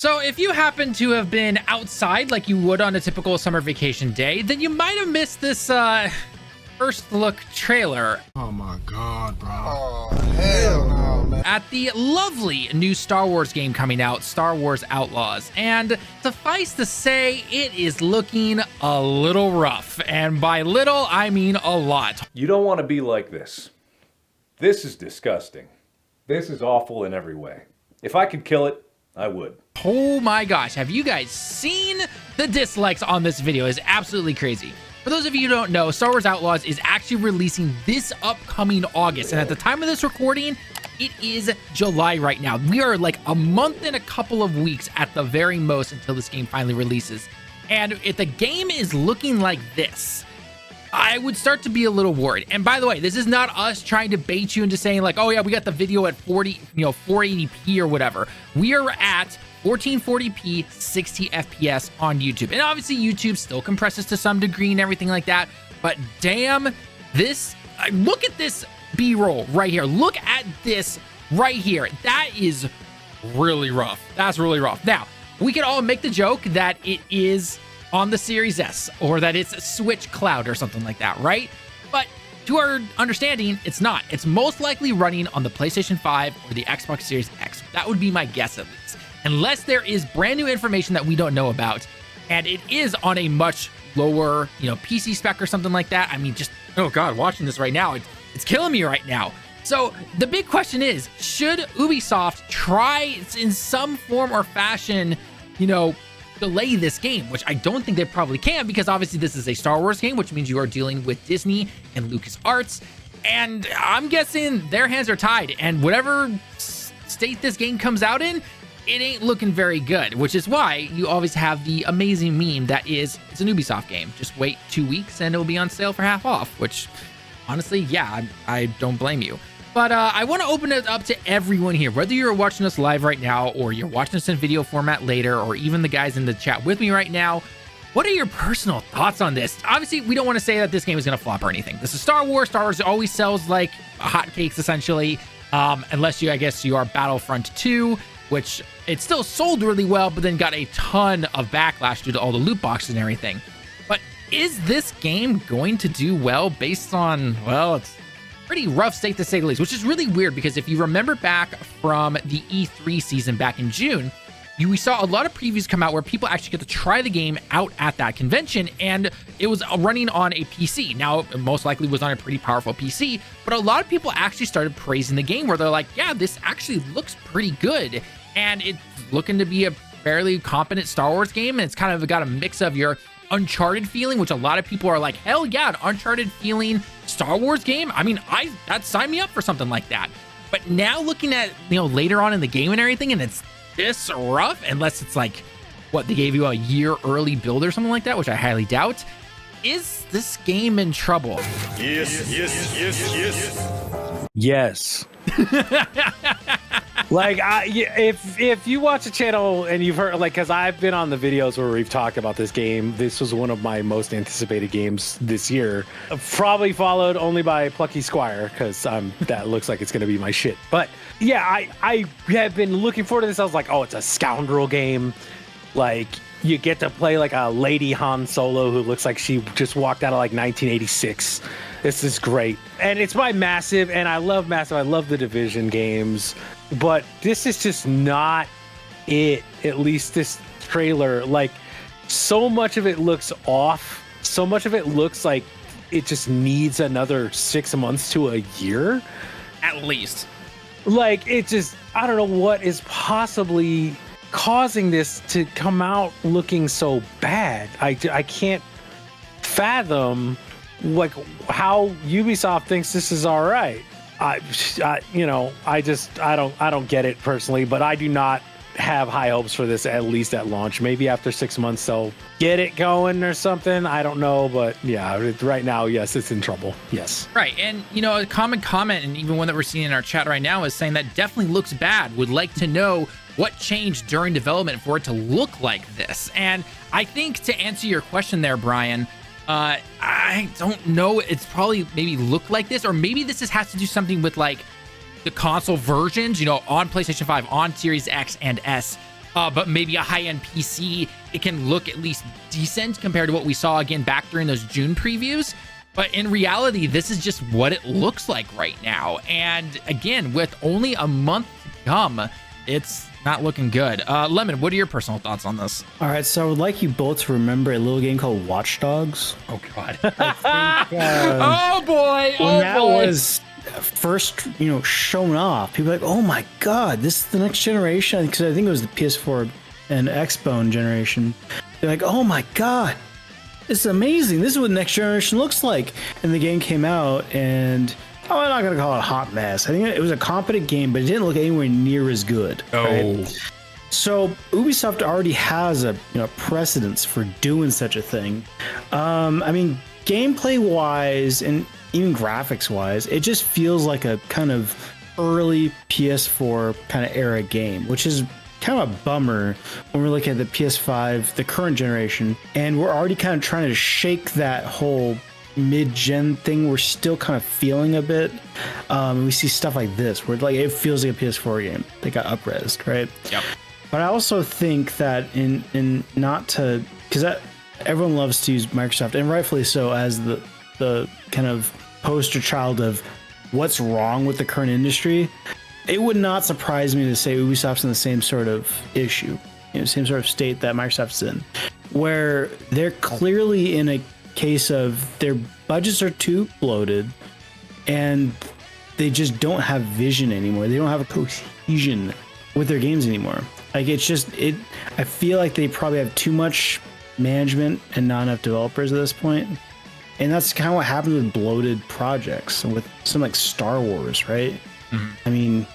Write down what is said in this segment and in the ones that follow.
So if you happen to have been outside like you would on a typical summer vacation day, then you might have missed this first look trailer. Oh my god, bro. Oh, hell no, man. At the lovely new Star Wars game coming out, Star Wars Outlaws. And suffice to say, it is looking a little rough. And by little, I mean a lot. You don't want to be like this. This is disgusting. This is awful in every way. If I could kill it, I would. Oh my gosh, have you guys seen the dislikes on this video? It's absolutely crazy. For those of you who don't know, Star Wars Outlaws is actually releasing this upcoming August. And at the time of this recording, it is July right now. We are like a month and a couple of weeks at the very most until this game finally releases. And if the game is looking like this, I would start to be a little worried. And by the way, this is not us trying to bait you into saying like, oh yeah, we got the video at 480p or whatever. We are at 1440p 60 FPS on YouTube. And obviously YouTube still compresses to some degree and everything like that. But damn, look at this B-roll right here. Look at this right here. That is really rough. That's really rough. Now, we can all make the joke that it is on the Series S or that it's Switch Cloud or something like that, right? But to our understanding, it's not. It's most likely running on the PlayStation 5 or the Xbox Series X. That would be my guess at least. Unless there is brand new information that we don't know about, and it is on a much lower, PC spec or something like that. I mean, just, oh God, watching this right now, it's killing me right now. So the big question is, should Ubisoft try in some form or fashion, delay this game, which I don't think they probably can, because obviously this is a Star Wars game, which means you are dealing with Disney and LucasArts, and I'm guessing their hands are tied, and whatever state this game comes out in, it ain't looking very good, which is why you always have the amazing meme that is, it's an Ubisoft game. Just wait 2 weeks and it'll be on sale for half off, which honestly, yeah, I don't blame you. But I want to open it up to everyone here, whether you're watching us live right now or you're watching us in video format later, or even the guys in the chat with me right now. What are your personal thoughts on this? Obviously, we don't want to say that this game is going to flop or anything. This is Star Wars. Star Wars always sells like hotcakes, essentially, unless you are Battlefront 2, which it still sold really well, but then got a ton of backlash due to all the loot boxes and everything. But is this game going to do well based on, well, it's pretty rough state to say the least, which is really weird because if you remember back from the E3 season back in June, we saw a lot of previews come out where people actually get to try the game out at that convention, and it was running on a PC. Now, it most likely was on a pretty powerful PC, but a lot of people actually started praising the game where they're like, yeah, this actually looks pretty good, and it's looking to be a fairly competent Star Wars game, and it's kind of got a mix of your Uncharted feeling, which a lot of people are like, hell yeah, an Uncharted feeling Star Wars game. I mean, that'd sign me up for something like that. But now looking at, later on in the game and everything, and it's this rough, unless it's like, what, they gave you a year early build or something like that, which I highly doubt. Is this game in trouble? Yes. Like, if you watch the channel and you've heard, like, because I've been on the videos where we've talked about this game, this was one of my most anticipated games this year. Probably followed only by Plucky Squire, because that looks like it's going to be my shit. But yeah, I have been looking forward to this. I was like, oh, it's a scoundrel game. Like, you get to play like a lady Han Solo who looks like she just walked out of like 1986. This is great. And it's by Massive, and I love Massive. I love the Division games. But this is just not it, at least this trailer. Like, so much of it looks off. So much of it looks like it just needs another 6 months to a year. At least. Like, it just, I don't know what is possibly causing this to come out looking so bad. I can't fathom, like, how Ubisoft thinks this is all right. I don't get it personally, but I do not have high hopes for this, at least at launch. Maybe after 6 months they'll get it going or something. I don't know, but yeah, right now, yes, it's in trouble. Yes. Right, and a common comment, and even one that we're seeing in our chat right now, is saying that definitely looks bad. Would like to know what changed during development for it to look like this. And I think to answer your question there, Brian, I don't know. It's probably maybe look like this, or maybe this has to do something with like the console versions, on PlayStation 5, on Series X and S. but maybe a high-end PC, it can look at least decent compared to what we saw again back during those June previews. But in reality, this is just what it looks like right now. And again, with only a month to come, it's not looking good. Lemon, what are your personal thoughts on this? All right, so I would like you both to remember a little game called Watch Dogs. Oh, God. Oh, boy. When that was first, shown off, people were like, oh my God, this is the next generation. Because I think it was the PS4 and Xbone generation. They're like, oh my God, this is amazing. This is what the next generation looks like. And the game came out and... I'm not going to call it a hot mess. I think it was a competent game, but it didn't look anywhere near as good. Oh. Right? So Ubisoft already has a precedence for doing such a thing. I mean, gameplay-wise and even graphics-wise, it just feels like a kind of early PS4 kind of era game, which is kind of a bummer when we're looking at the PS5, the current generation, and we're already kind of trying to shake that whole mid-gen thing. We're still kind of feeling a bit. We see stuff like this where it feels like a PS4 game. They got up-resed, right? Yep. But I also think that in not to, because everyone loves to use Microsoft, and rightfully so, as the kind of poster child of what's wrong with the current industry. It would not surprise me to say Ubisoft's in the same sort of issue, same sort of state that Microsoft's in, where they're clearly in a case of their budgets are too bloated and they just don't have vision anymore. They don't have a cohesion with their games anymore. Like I feel like they probably have too much management and not enough developers at this point. And that's kind of what happens with bloated projects, with something like Star Wars, right? Mm-hmm. I mean,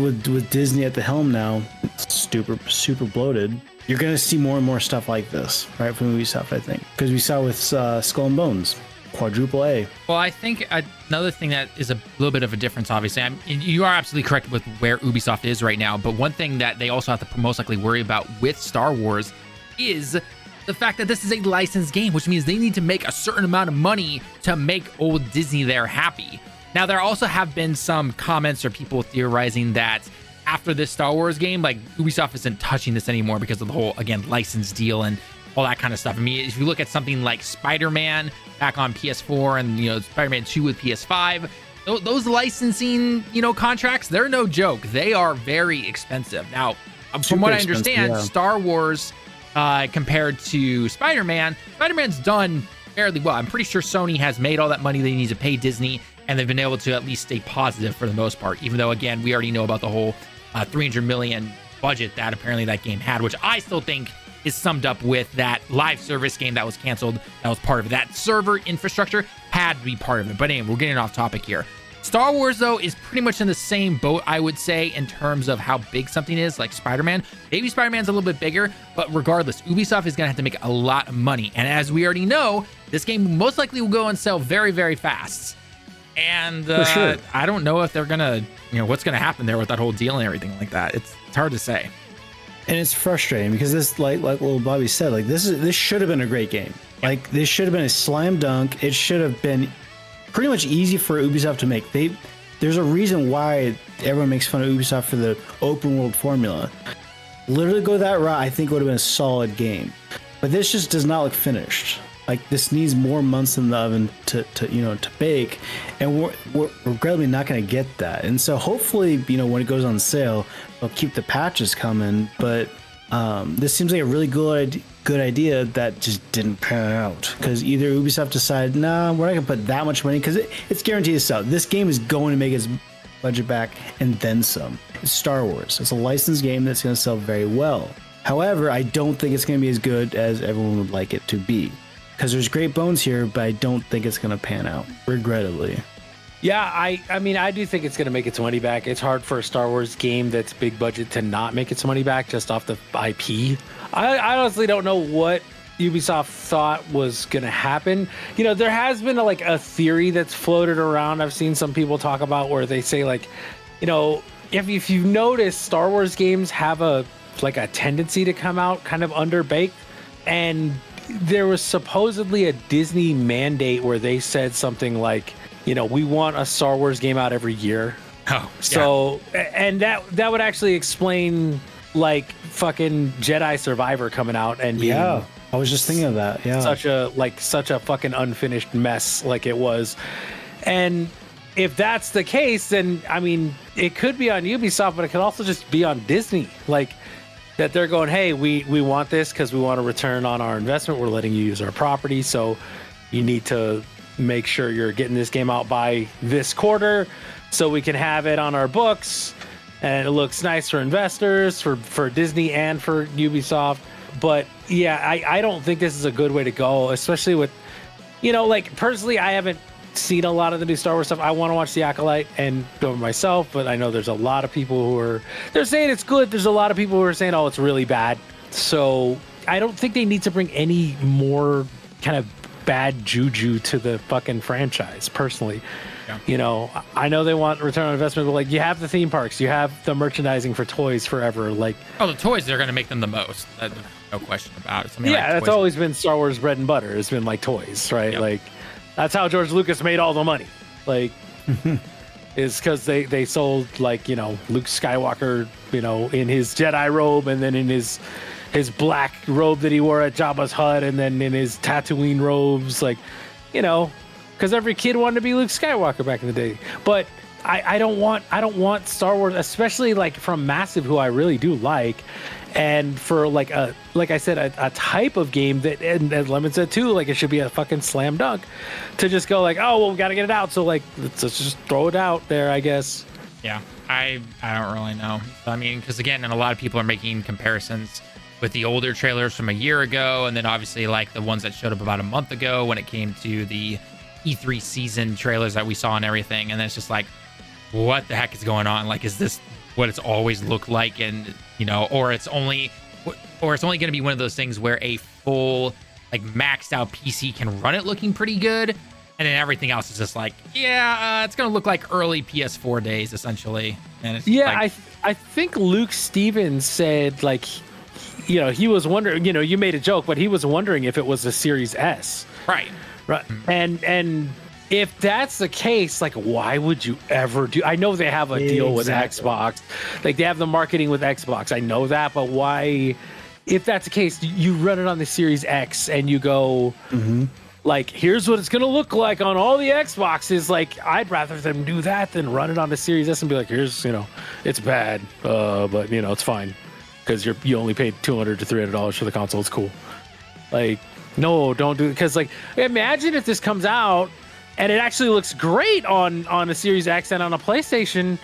with Disney at the helm now, it's super bloated. You're going to see more and more stuff like this, right, from Ubisoft, I think. Because we saw with Skull and Bones, quadruple A. Well, I think another thing that is a little bit of a difference, obviously, you are absolutely correct with where Ubisoft is right now, but one thing that they also have to most likely worry about with Star Wars is the fact that this is a licensed game, which means they need to make a certain amount of money to make old Disney there happy. Now, there also have been some comments or people theorizing that after this Star Wars game, like Ubisoft isn't touching this anymore because of the whole, again, license deal and all that kind of stuff. I mean, if you look at something like Spider-Man back on PS4 and, Spider-Man 2 with PS5, those licensing, contracts, they're no joke. They are very expensive. Now, from what I understand, Star Wars, compared to Spider-Man's done fairly well. I'm pretty sure Sony has made all that money they need to pay Disney, and they've been able to at least stay positive for the most part, even though, again, we already know about the whole $300 million budget that apparently that game had, which I still think is summed up with that live service game that was canceled. That was part of it. That server infrastructure had to be part of it. But anyway, we're getting off topic here. Star Wars, though, is pretty much in the same boat, I would say, in terms of how big something is, like Spider-Man. Maybe Spider-Man's a little bit bigger, but regardless, Ubisoft is going to have to make a lot of money. And as we already know, this game most likely will go and sell very, very fast. And sure. I don't know if they're going to, what's going to happen there with that whole deal and everything like that. It's hard to say. And it's frustrating because this, like little Bobby said, like this should have been a great game. Like this should have been a slam dunk. It should have been pretty much easy for Ubisoft to make. There's a reason why everyone makes fun of Ubisoft for the open world formula. Literally go that route, I think would have been a solid game. But this just does not look finished. Like this needs more months in the oven to bake, and we're regrettably not going to get that. And so hopefully, when it goes on sale, they'll keep the patches coming. But this seems like a really good idea that just didn't pan out because either Ubisoft decided, nah, we're not going to put that much money because it's guaranteed to sell. This game is going to make its budget back and then some. It's Star Wars. It's a licensed game that's going to sell very well. However, I don't think it's going to be as good as everyone would like it to be. Because there's great bones here, but I don't think it's going to pan out, regrettably. Yeah, I mean, I do think it's going to make its money back. It's hard for a Star Wars game that's big budget to not make its money back just off the IP. I honestly don't know what Ubisoft thought was going to happen. There has been a theory that's floated around. I've seen some people talk about where they say if you've noticed, Star Wars games have a tendency to come out kind of underbaked, and there was supposedly a Disney mandate where they said something like, we want a Star Wars game out every year. Oh, so, yeah. And that would actually explain fucking Jedi Survivor coming out and being Yeah, I was just thinking of that. Yeah, such a fucking unfinished mess like it was. And if that's the case, then I mean, it could be on Ubisoft, but it could also just be on Disney. Like that they're going, hey, we want this because we want a return on our investment. We're letting you use our property, so you need to make sure you're getting this game out by this quarter so we can have it on our books and it looks nice for investors, for Disney and for Ubisoft. But yeah, I don't think this is a good way to go, especially with, like personally, I haven't seen a lot of the new Star Wars stuff. I want to watch The Acolyte and go myself, but I know there's a lot of people they're saying it's good. There's a lot of people who are saying, oh, it's really bad. So I don't think they need to bring any more kind of bad juju to the fucking franchise, personally. Yeah. I know they want return on investment, but like, you have the theme parks, you have the merchandising for toys forever. Like, the toys, they're going to make them the most. No question about it. That's always been Star Wars bread and butter. It's been like toys, right? Yep. Like, that's how George Lucas made all the money. Like, is because they sold like, Luke Skywalker, in his Jedi robe, and then in his black robe that he wore at Jabba's hut, and then in his Tatooine robes, like, because every kid wanted to be Luke Skywalker back in the day. But I don't want Star Wars, especially like from Massive, who I really do like, and for like I said, a type of game that, and as Lemon said too, like it should be a fucking slam dunk to just go like, oh well, we got to get it out, so like let's just throw it out there, I guess. Yeah, I don't really know. I mean, because again, and a lot of people are making comparisons with the older trailers from a year ago, and then obviously like the ones that showed up about a month ago when it came to the E3 season trailers that we saw and everything, and then it's just like, what the heck is going on? Like, is this what it's always looked like? And or it's only going to be one of those things where a full like maxed out PC can run it looking pretty good, and then everything else is just like, it's going to look like early PS4 days essentially. And it's I think Luke Stevens said like, he was wondering, you made a joke, but he was wondering if it was a Series S. Right. And if that's the case, like, why would you ever do? I know they have a deal with Xbox, like they have the marketing with Xbox. I know that, but why? If that's the case, you run it on the Series X and you go, like, here's what it's gonna look like on all the Xboxes. Like, I'd rather them do that than run it on the Series S and be like, here's, it's bad, but it's fine because you only paid $200 to $300 for the console. It's cool. Like, no, don't do it, because like, imagine if this comes out and it actually looks great on a Series X and on a PlayStation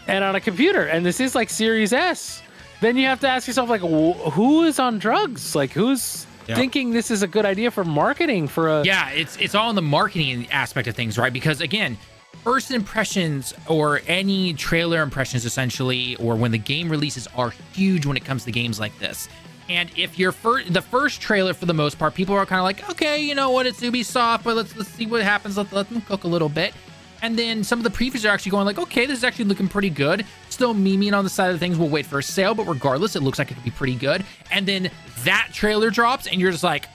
and on a computer, and this is like Series S. Then you have to ask yourself, like, who is on drugs? Like, who's thinking this is a good idea for marketing for a... Yeah, it's all in the marketing aspect of things, right? Because again, first impressions or any trailer impressions essentially, or when the game releases, are huge when it comes to games like this. And if you're the first trailer, for the most part, people are kind of like, okay, you know what, it's Ubisoft, but let's see what happens. Let them cook a little bit. And then some of the previews are actually going like, okay, this is actually looking pretty good. Still memeing on the side of things. We'll wait for a sale, but regardless, it looks like it could be pretty good. And then that trailer drops, and you're just like,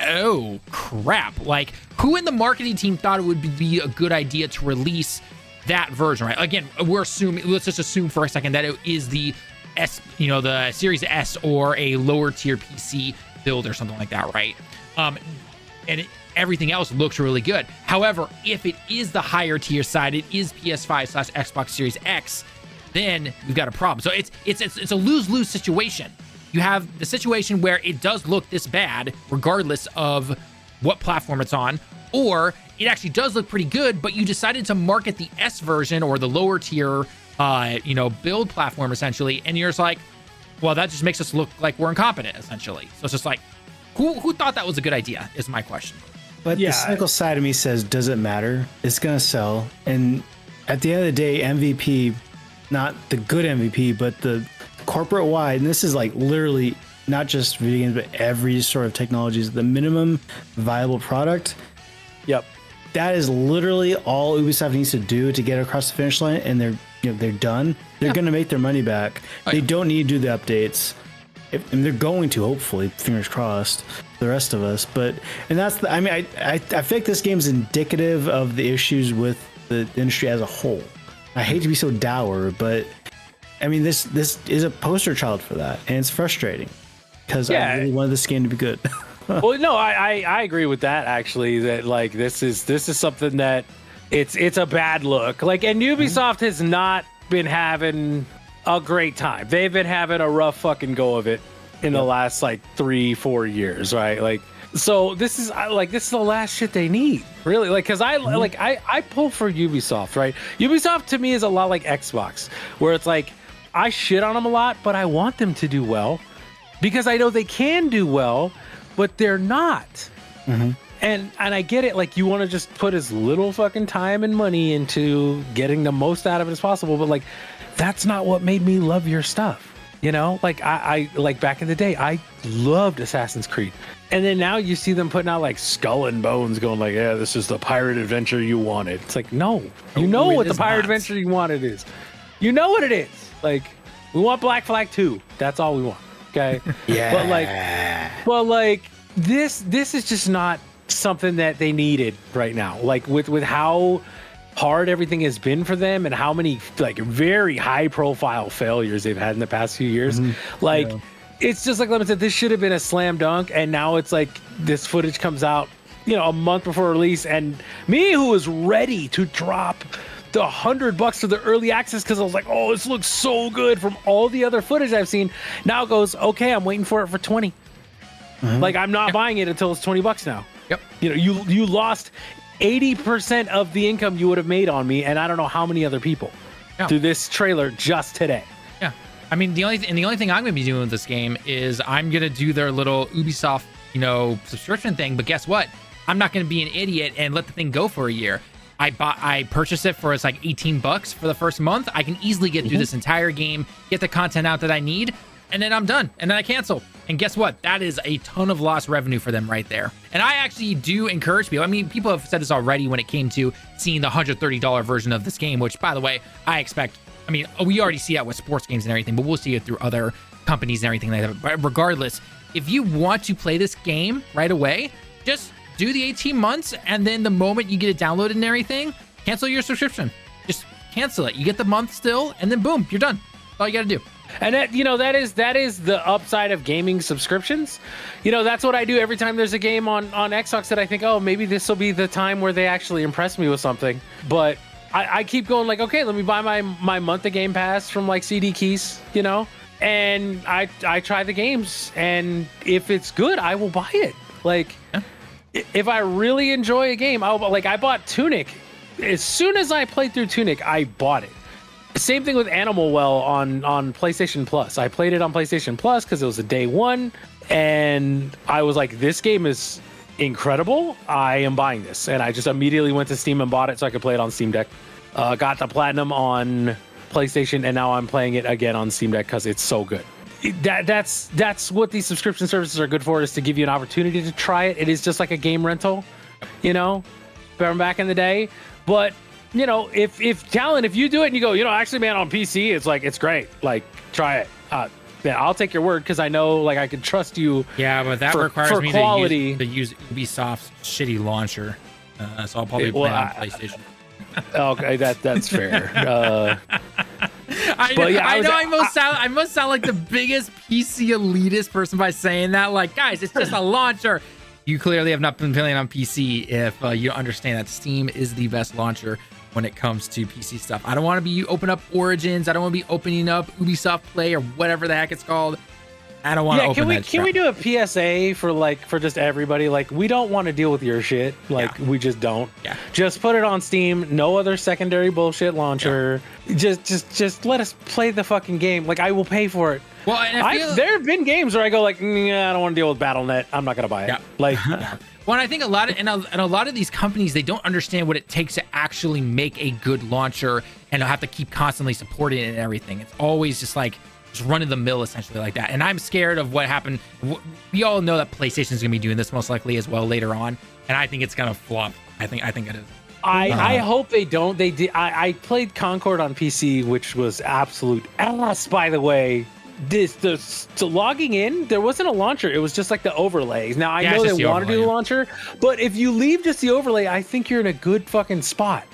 oh crap! Like, who in the marketing team thought it would be a good idea to release that version? Right? Again, let's just assume for a second that it is the the Series S or a lower tier PC build or something like that, right? Everything else looks really good. However, if it is the higher tier side, it is PS5/Xbox Series X, then we've got a problem. So it's a lose-lose situation. You have the situation where it does look this bad, regardless of what platform it's on, or it actually does look pretty good, but you decided to market the S version or the lower tier build platform essentially, and you're just like, well, that just makes us look like we're incompetent essentially. So it's just like, who thought that was a good idea is my question. But the cynical side of me says, does it matter? It's gonna sell, and at the end of the day, MVP, not the good MVP, but the corporate wide, and this is like literally not just video games, but every sort of technology, is the minimum viable product. Yep. That is literally all Ubisoft needs to do to get across the finish line, and they're done. They're going to make their money back. They don't need to do the updates, and they're going to, hopefully, fingers crossed, the rest of us. I feel like this game is indicative of the issues with the industry as a whole. I hate to be so dour, but I mean, this is a poster child for that, and it's frustrating because Yeah. I really wanted this game to be good. Well, no, I agree with that actually. That like this is something that it's a bad look. Like, and Ubisoft has not been having a great time. They've been having a rough fucking go of it in the last like 3-4 years, right? Like, so this is the last shit they need, really. Like, because I pull for Ubisoft, right? Ubisoft to me is a lot like Xbox, where it's like I shit on them a lot, but I want them to do well because I know they can do well. But they're not. And I get it. Like, you want to just put as little fucking time and money into getting the most out of it as possible. But like, that's not what made me love your stuff. You know, like I like back in the day, I loved Assassin's Creed. And then now you see them putting out like Skull and Bones going like, yeah, this is the pirate adventure you wanted. It's like, no, you know what the pirate adventure you wanted is. You know what it is. Like, we want Black Flag 2. That's all we want. Okay. Yeah. But like this is just not something that they needed right now. Like with how hard everything has been for them and how many like very high profile failures they've had in the past few years. It's just like Lemon said, this should have been a slam dunk. And now it's like this footage comes out, you know, a month before release. And me, who was ready to drop the $100 for the early access because I was like, oh, this looks so good from all the other footage I've seen. Now it goes, okay, I'm waiting for it for 20. Like, I'm not buying it until it's $20 now. Yep. You know, you lost 80% of the income you would have made on me, and I don't know how many other people through this trailer just today. Yeah. I mean, the only thing I'm going to be doing with this game is I'm going to do their little Ubisoft, you know, subscription thing. But guess what? I'm not going to be an idiot and let the thing go for a year. I purchased it for it's like $18 for the first month. I can easily get through this entire game, get the content out that I need, and then I'm done. And then I cancel. And guess what? That is a ton of lost revenue for them right there. And I actually do encourage people. I mean, people have said this already when it came to seeing the $130 version of this game, which, by the way, I expect. I mean, we already see that with sports games and everything, but we'll see it through other companies and everything like that. But regardless, if you want to play this game right away, just do the 18 months, and then the moment you get it downloaded and everything, cancel your subscription. Just cancel it. You get the month still, and then boom, you're done. That's all you got to do. And that, you know, that is the upside of gaming subscriptions. You know, that's what I do every time there's a game on Xbox that I think, oh, maybe this will be the time where they actually impress me with something. But I keep going like, okay, let me buy my month of Game Pass from like CD Keys, you know, and I try the games, and if it's good, I will buy it. Like, if I really enjoy a game, I bought Tunic. As soon as I played through Tunic, I bought it. Same thing with Animal Well on PlayStation Plus. I played it on PlayStation Plus because it was a day one, and I was like, this game is incredible. I am buying this. And I just immediately went to Steam and bought it so I could play it on Steam Deck. Got the Platinum on PlayStation, and now I'm playing it again on Steam Deck because it's so good. That's what these subscription services are good for, is to give you an opportunity to try it. It is just like a game rental, you know, from back in the day. But, you know, if Talon, if you do it and you go, you know, actually, man, on PC, it's like, it's great. Like, try it. Yeah, I'll take your word because I know, like, I can trust you. Yeah, but that requires for me quality. to use Ubisoft's shitty launcher. So I'll probably play on PlayStation. Okay, that's fair. I must sound like the biggest PC elitist person by saying that. Like, guys, it's just a launcher. You clearly have not been playing on PC if you don't understand that Steam is the best launcher when it comes to PC stuff. I don't want to be open up Origins. I don't want to be opening up Ubisoft Play or whatever the heck it's called. I don't want to open that. Can we do a PSA for just everybody? Like, we don't want to deal with your shit. Like, we just don't. Yeah. Just put it on Steam. No other secondary bullshit launcher. Yeah. Just let us play the fucking game. Like, I will pay for it. Well, and there have been games where I go like, I don't want to deal with BattleNet. I'm not gonna buy it. Yeah. Like, well, I think a lot of these companies, they don't understand what it takes to actually make a good launcher, and they'll have to keep constantly supporting it and everything. It's always just like just run of the mill, essentially, like that. And I'm scared of what happened. We all know that PlayStation's gonna be doing this most likely as well later on, and I think it's gonna flop. I think it is. I hope they don't. They did. I played Concord on PC, which was absolute ass, by the way. The logging in, there wasn't a launcher. It was just like the overlays. Now I know they want to do the launcher, but if you leave just the overlay, I think you're in a good fucking spot.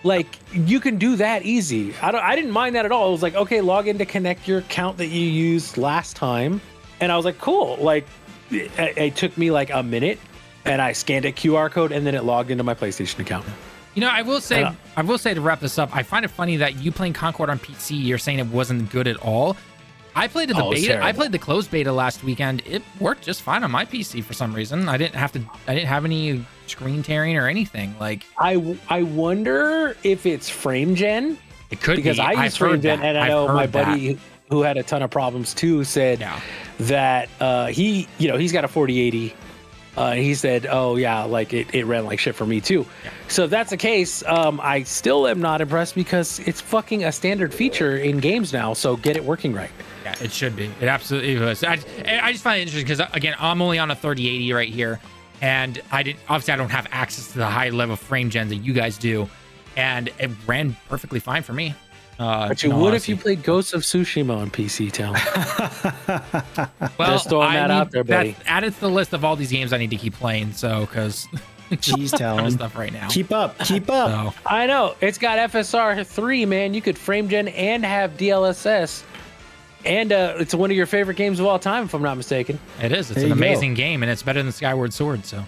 Like you can do that easy. I didn't mind that at all. It was like, okay, log in to connect your account that you used last time. And I was like, cool. Like it took me like a minute and I scanned a QR code and then it logged into my PlayStation account. You know, I will say to wrap this up, I find it funny that you playing Concord on PC, you're saying it wasn't good at all. I played the beta. Terrible. I played the closed beta last weekend. It worked just fine on my PC for some reason. I didn't have any screen tearing or anything. Like I wonder if it's frame gen. It could because be. I use frame gen, and I know my buddy that. who had a ton of problems too said that he's got a 4080. He said, "Oh yeah, like it ran like shit for me too." Yeah. So if that's the case, I still am not impressed because it's fucking a standard feature in games now. So get it working right. Yeah, it should be. It absolutely was. I just find it interesting because again, I'm only on a 3080 right here, and I don't have access to the high level frame gen that you guys do, and it ran perfectly fine for me. But you would if you played Ghost of Tsushima on PC, Tal. Well, just throwing that out there, buddy. That's added to the list of all these games I need to keep playing. So, because Jeez, Talon. stuff right now. Keep up. So. I know it's got FSR 3, man. You could frame gen and have DLSS. And it's one of your favorite games of all time, if I'm not mistaken. It is. It's an amazing game, and it's better than Skyward Sword. So